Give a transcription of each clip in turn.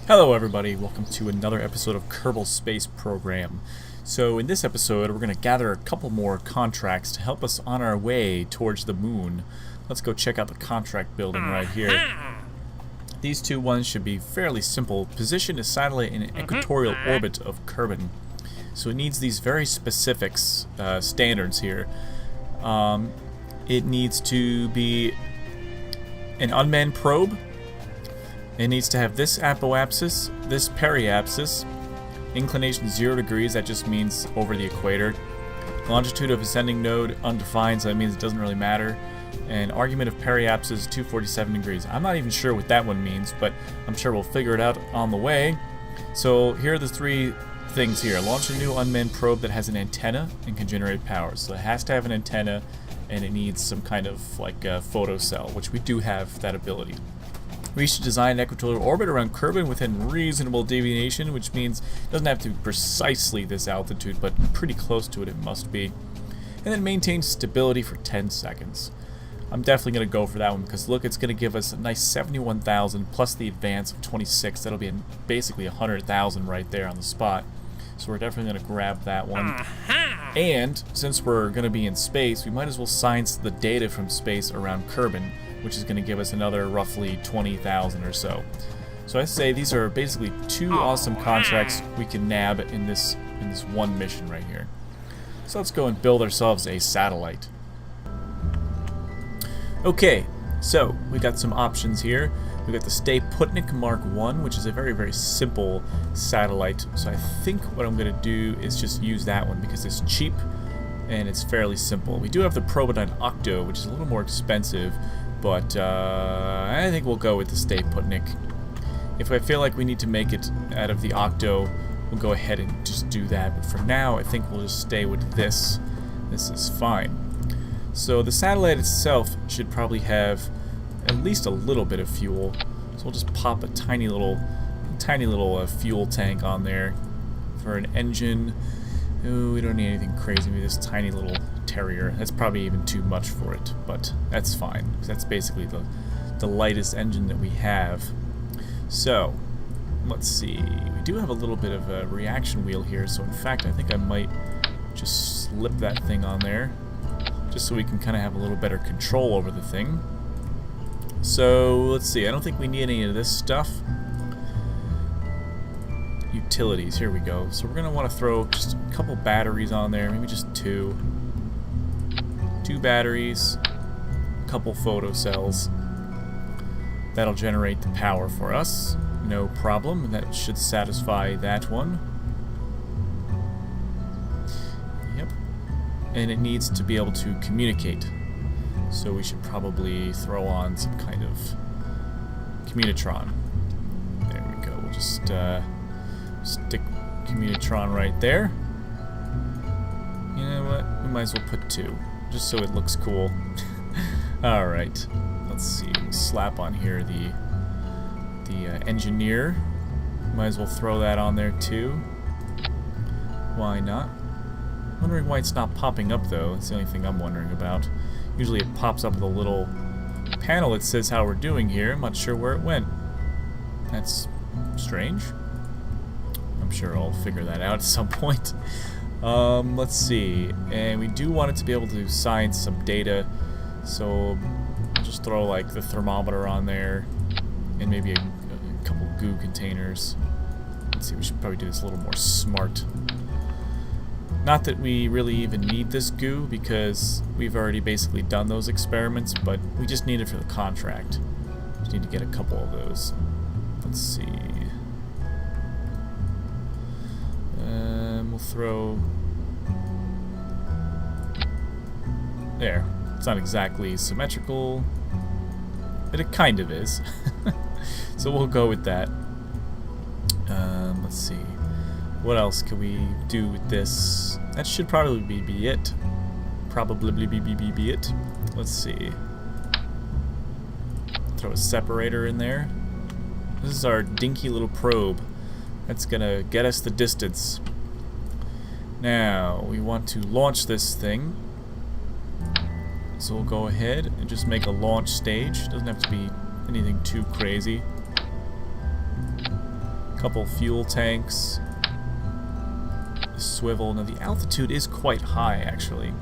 Hello everybody, welcome to another episode of Kerbal Space Program. So in this episode we're going to gather a couple more contracts to help us on our way towards the moon. Let's go check out the contract building right here. These two ones should be fairly simple. Position a satellite in an equatorial orbit of Kerbin. So it needs these very specific standards here. It needs to be an unmanned probe. It needs to have this apoapsis, this periapsis, inclination 0 degrees, that just means over the equator. Longitude of ascending node, undefined, so that means it doesn't really matter. And argument of periapsis, 247 degrees. I'm not even sure what that one means, but I'm sure we'll figure it out on the way. So here are the three things here. Launch a new unmanned probe that has an antenna and can generate power. So it has to have an antenna, and it needs some kind of like a photocell, which we do have that ability. We should design an equatorial orbit around Kerbin within reasonable deviation, which means it doesn't have to be precisely this altitude, but pretty close to it must be. And then maintain stability for 10 seconds. I'm definitely going to go for that one because look, it's going to give us a nice 71,000 plus the advance of 26. That'll be basically 100,000 right there on the spot. So we're definitely going to grab that one. And since we're going to be in space, we might as well science the data from space around Kerbin, which is going to give us another roughly 20,000 or so. So I say these are basically two awesome contracts we can nab in this one mission right here. So let's go and build ourselves a satellite. Okay, so we got some options here. We got the Stay Putnik Mark 1, which is a very, very simple satellite. So I think what I'm going to do is just use that one because it's cheap and it's fairly simple. We do have the Probodyne Octo, which is a little more expensive, but I think we'll go with the Stay Putnik. If I feel like we need to make it out of the Octo, we'll go ahead and just do that. But for now, I think we'll just stay with this. This is fine. So the satellite itself should probably have at least a little bit of fuel. So we'll just pop a tiny little fuel tank on there for an engine. Ooh, we don't need anything crazy. Maybe this tiny little Terrier. That's probably even too much for it, but that's fine. That's basically the lightest engine that we have. So, let's see. We do have a little bit of a reaction wheel here, so in fact I think I might just slip that thing on there, just so we can kind of have a little better control over the thing. So, let's see. I don't think we need any of this stuff. Utilities, here we go. So we're going to want to throw just a couple batteries on there, maybe just two batteries, a couple photocells. That'll generate the power for us, no problem. That should satisfy that one. Yep. And it needs to be able to communicate, so we should probably throw on some kind of communitron. There we go. We'll just stick communitron right there. You know what? We might as well put two, just so it looks cool. Alright, let's see. We'll slap on here the engineer. Might as well throw that on there too. Why not? Wondering why it's not popping up though. That's the only thing I'm wondering about. Usually it pops up with a little panel that says how we're doing here. I'm not sure where it went. That's strange. I'm sure I'll figure that out at some point. Let's see. And we do want it to be able to sign some data, so I'll just throw like the thermometer on there and maybe a couple goo containers. Let's see, we should probably do this a little more smart. Not that we really even need this goo because we've already basically done those experiments, but we just need it for the contract. Just need to get a couple of those. Let's see. We'll throw... There. It's not exactly symmetrical, but it kind of is. So we'll go with that. Let's see. What else can we do with this? That should probably be it. Probably be it. Let's see. Throw a separator in there. This is our dinky little probe. That's gonna get us the distance. Now, we want to launch this thing. So we'll go ahead and just make a launch stage. Doesn't have to be anything too crazy. Couple fuel tanks. A swivel. Now the altitude is quite high, actually.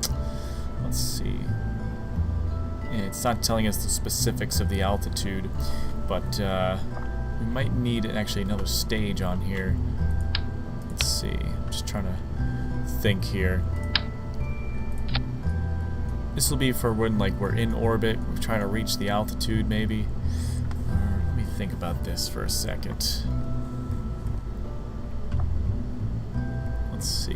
Let's see. Yeah, it's not telling us the specifics of the altitude, but we might need actually another stage on here. Let's see. I'm just trying to think here. This will be for when we're in orbit, we're trying to reach the altitude maybe. Let me think about this for a second. Let's see.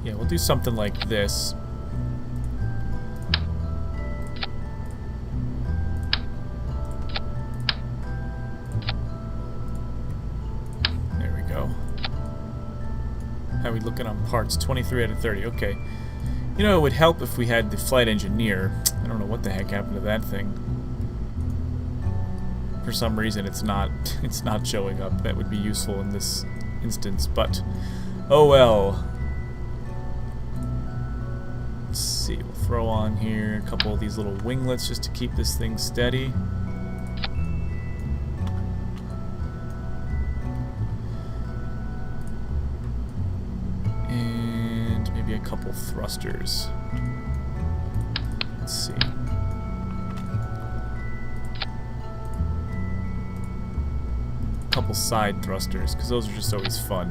Yeah, we'll do something like this. How are we looking on parts? 23 out of 30. Okay. You know, it would help if we had the flight engineer. I don't know what the heck happened to that thing. For some reason, it's not showing up. That would be useful in this instance, but oh well. Let's see. We'll throw on here a couple of these little winglets just to keep this thing steady. A couple thrusters. Let's see. A couple side thrusters, because those are just always fun.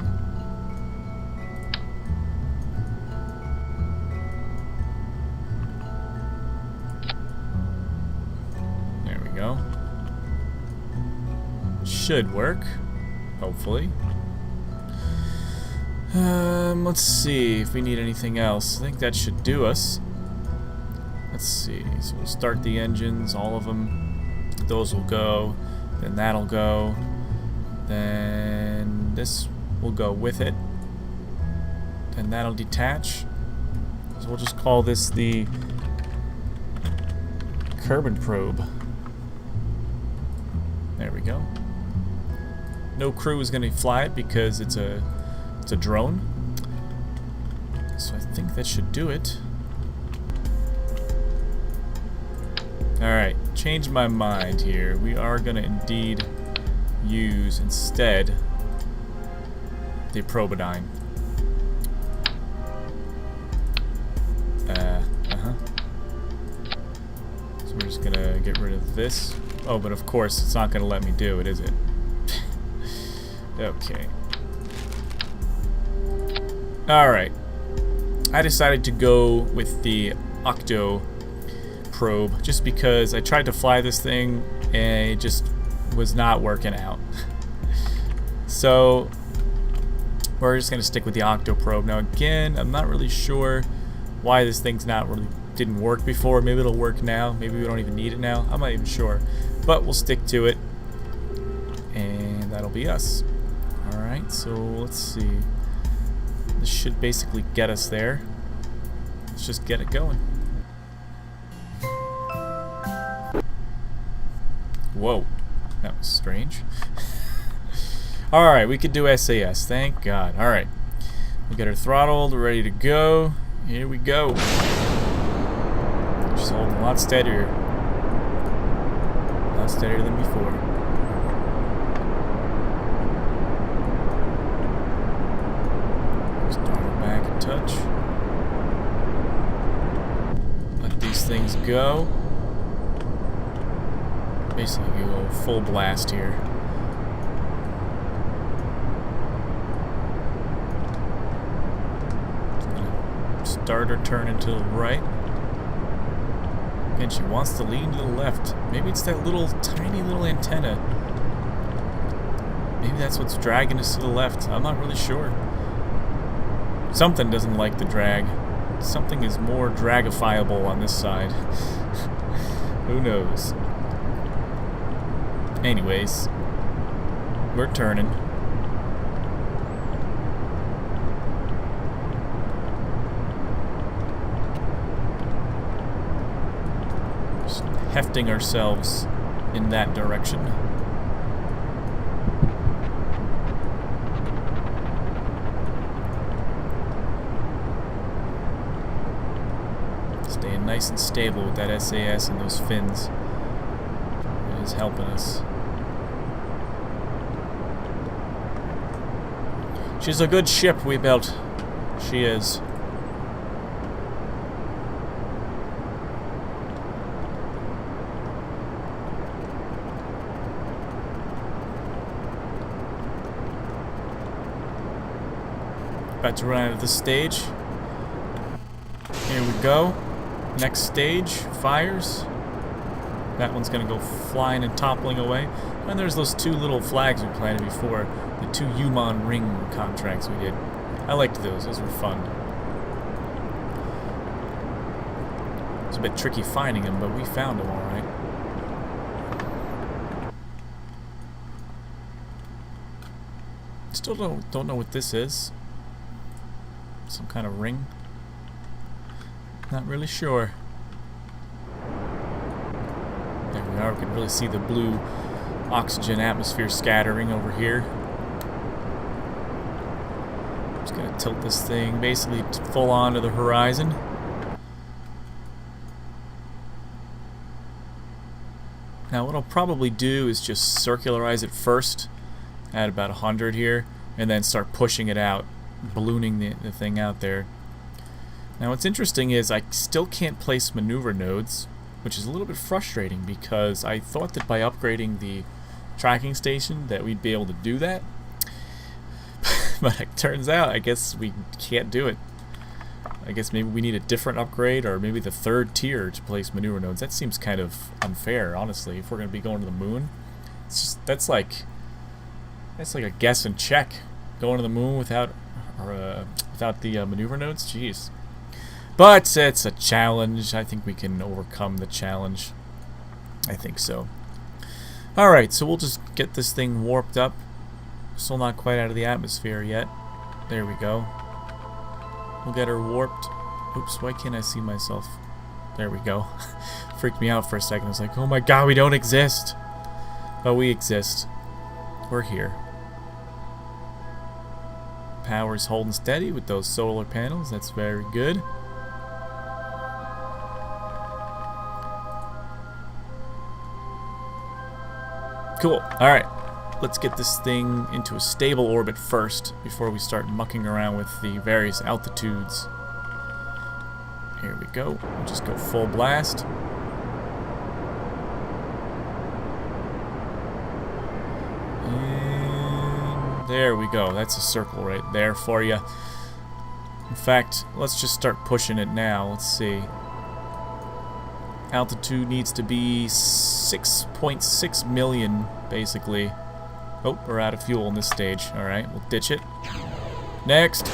There we go. Should work, hopefully. Let's see if we need anything else. I think that should do us. Let's see. So we'll start the engines, all of them. Those will go. Then that'll go. Then this will go with it. Then that'll detach. So we'll just call this the Kerbin probe. There we go. No crew is going to fly it because it's a drone. So I think that should do it. Alright, change my mind here. We are going to indeed use instead the Probodyne. So we're just going to get rid of this. Oh, but of course it's not going to let me do it, is it? Okay. Alright, I decided to go with the Octo probe just because I tried to fly this thing and it just was not working out. So we're just going to stick with the Octo probe. Now again, I'm not really sure why this thing's didn't work before. Maybe it'll work now. Maybe we don't even need it now. I'm not even sure. But we'll stick to it and that'll be us. Alright, so let's see. This should basically get us there. Let's just get it going. Whoa, that was strange. Alright, we could do SAS, thank God. Alright, we got her throttled, we're ready to go. Here we go. Just holding a lot steadier. A lot steadier than before. Touch. Let these things go. Basically go full blast here. Just gonna start her turning to the right. And she wants to lean to the left. Maybe it's that little tiny little antenna. Maybe that's what's dragging us to the left. I'm not really sure. Something doesn't like the drag. Something is more dragifiable on this side. Who knows? Anyways, we're turning. Just hefting ourselves in that direction. nice and stable with that SAS and those fins. It is helping us. She's a good ship we built. She is. About to run out of this stage. Here we go. Next stage, fires. That one's gonna go flying and toppling away. And there's those two little flags we planted before. The two Umon ring contracts we did. I liked those. Those were fun. It's a bit tricky finding them, but we found them alright. Still don't know what this is. Some kind of ring. Not really sure. There we are. We can really see the blue oxygen atmosphere scattering over here. Just gonna tilt this thing basically full on to the horizon. Now what I'll probably do is just circularize it first at about 100 here, and then start pushing it out, ballooning the thing out there. Now what's interesting is I still can't place maneuver nodes, which is a little bit frustrating because I thought that by upgrading the tracking station that we'd be able to do that. But it turns out I guess we can't do it. I guess maybe we need a different upgrade, or maybe the third tier to place maneuver nodes. That seems kind of unfair, honestly, if we're going to be going to the moon. It's just, that's like a guess and check. Going to the moon without the maneuver nodes? Jeez. But it's a challenge. I think we can overcome the challenge. I think so. Alright, so we'll just get this thing warped up. Still not quite out of the atmosphere yet. There we go. We'll get her warped. Oops, why can't I see myself? There we go. Freaked me out for a second. I was like, oh my god, we don't exist. But we exist. We're here. Power's holding steady with those solar panels. That's very good. Cool. Alright. Let's get this thing into a stable orbit first before we start mucking around with the various altitudes. Here we go. We'll just go full blast. And there we go. That's a circle right there for you. In fact, let's just start pushing it now. Let's see. Altitude needs to be 6.6 million, basically. Oh, we're out of fuel in this stage. Alright, we'll ditch it. Next!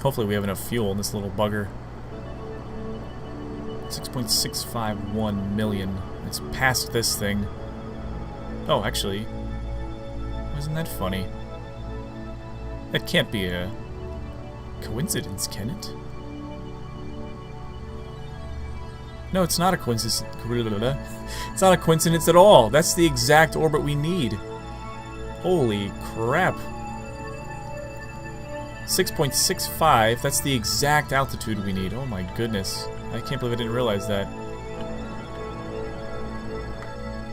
Hopefully we have enough fuel in this little bugger. 6.651 million. It's past this thing. Oh, actually, isn't that funny? That can't be a coincidence, can it? No, it's not a coincidence. It's not a coincidence at all. That's the exact orbit we need. Holy crap. 6.65, that's the exact altitude we need. Oh my goodness. I can't believe I didn't realize that.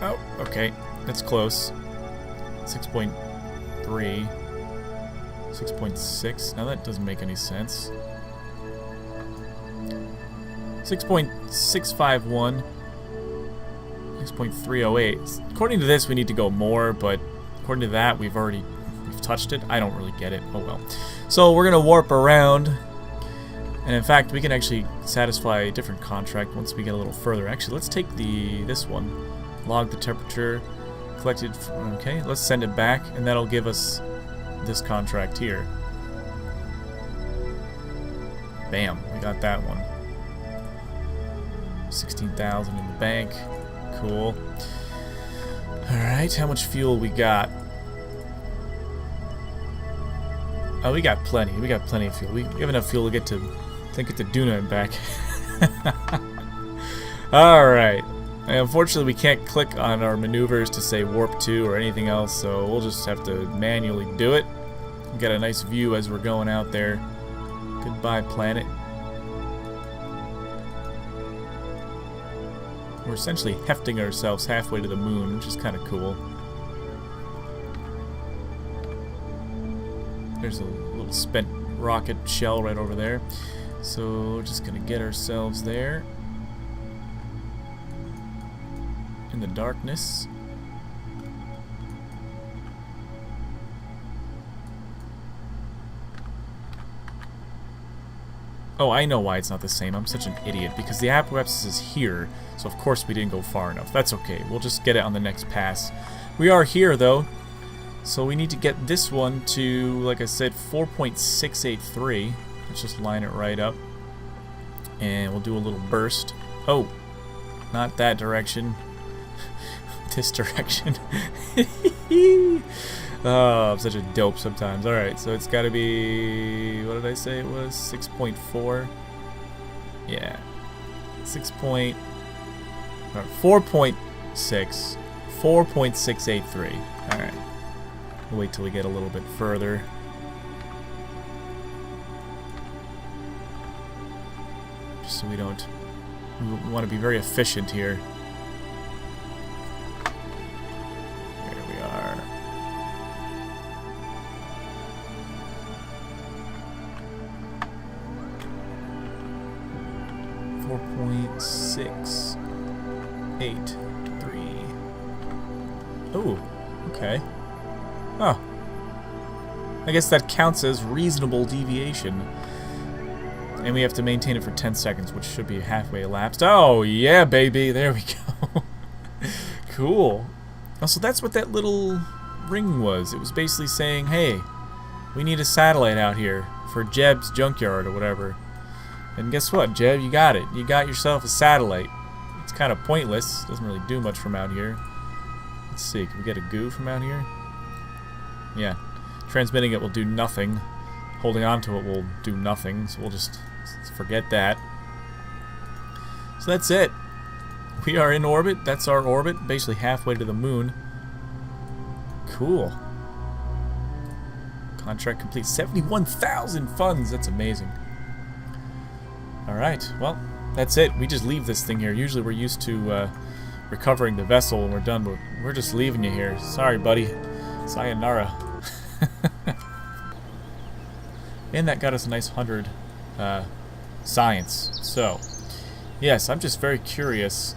Oh, okay. That's close. 6.3. 6.6. Now that doesn't make any sense. 6.651. 6.308. According to this, we need to go more, but according to that, we've touched it. I don't really get it. Oh well. So we're gonna warp around, and in fact, we can actually satisfy a different contract once we get a little further. Actually, let's take this one. Log the temperature collected. Okay, let's send it back, and that'll give us this contract here. Bam, we got that one. 16,000 in the bank. Cool. Alright, how much fuel we got? Oh, we got plenty. We got plenty of fuel. We have enough fuel to get to Duna and back. Alright. Unfortunately, we can't click on our maneuvers to say warp 2 or anything else, so we'll just have to manually do it. Get a nice view as we're going out there. Goodbye, planet. We're essentially hefting ourselves halfway to the moon, which is kind of cool. There's a little spent rocket shell right over there. So we're just gonna get ourselves there in the darkness. Oh, I know why it's not the same. I'm such an idiot. Because the apoapsis is here, so of course we didn't go far enough. That's okay. We'll just get it on the next pass. We are here, though. So we need to get this one to, like I said, 4.683. Let's just line it right up. And we'll do a little burst. Oh, not that direction. This direction. Oh, I'm such a dope sometimes. Alright, so it's got to be... What did I say it was? 6.4? Yeah. 4.6. 4.683. Alright. We'll wait till we get a little bit further. Just so we don't... We want to be very efficient here. There we are. 4.683. Oh, okay. Oh. I guess that counts as reasonable deviation. And we have to maintain it for 10 seconds, which should be halfway elapsed. Oh, yeah, baby. There we go. Cool. Oh, so that's what that little ring was. It was basically saying, hey, we need a satellite out here for Jeb's junkyard or whatever. And guess what, Jeb? You got it. You got yourself a satellite. It's kind of pointless. Doesn't really do much from out here. Let's see. Can we get a goo from out here? Yeah. Transmitting it will do nothing. Holding on to it will do nothing. So we'll just forget that. So that's it. We are in orbit. That's our orbit. Basically halfway to the moon. Cool. Contract complete. 71,000 funds. That's amazing. Alright, well, that's it. We just leave this thing here. Usually we're used to recovering the vessel when we're done, but we're just leaving you here. Sorry, buddy. Sayonara. And that got us a nice 100 science. So, yes, I'm just very curious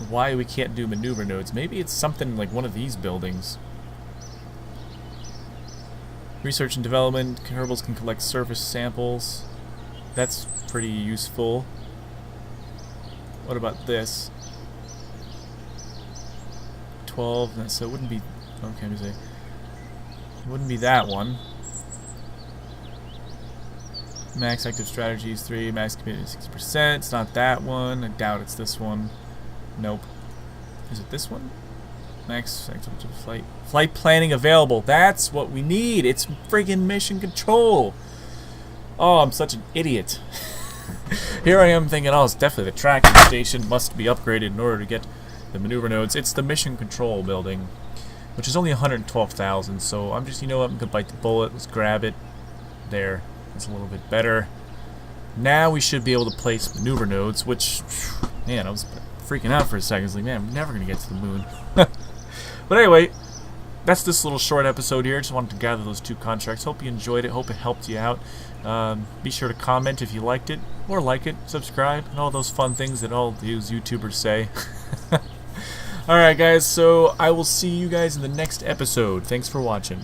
why we can't do maneuver nodes. Maybe it's something like one of these buildings. Research and development. Kerbals can collect surface samples. That's pretty useful. What about this? 12. So it wouldn't be... Okay, let me see. It wouldn't be that one. Max active strategies 3. Max committed 60%. It's not that one. I doubt it's this one. Nope. Is it this one? Max active flight planning available. That's what we need. It's friggin' mission control. Oh, I'm such an idiot. Here I am thinking, oh, it's definitely the tracking station must be upgraded in order to get the maneuver nodes. It's the mission control building, which is only 112,000. So I'm just, you know what, I'm gonna bite the bullet. Let's grab it. There. That's a little bit better. Now we should be able to place maneuver nodes, which, man, I was freaking out for a second. I was like, man, I'm never gonna get to the moon. But anyway, that's this little short episode here. Just wanted to gather those 2 contracts. Hope you enjoyed it. Hope it helped you out. Be sure to comment if you liked it, or like it, subscribe, and all those fun things that all these YouTubers say. Alright guys, so I will see you guys in the next episode. Thanks for watching.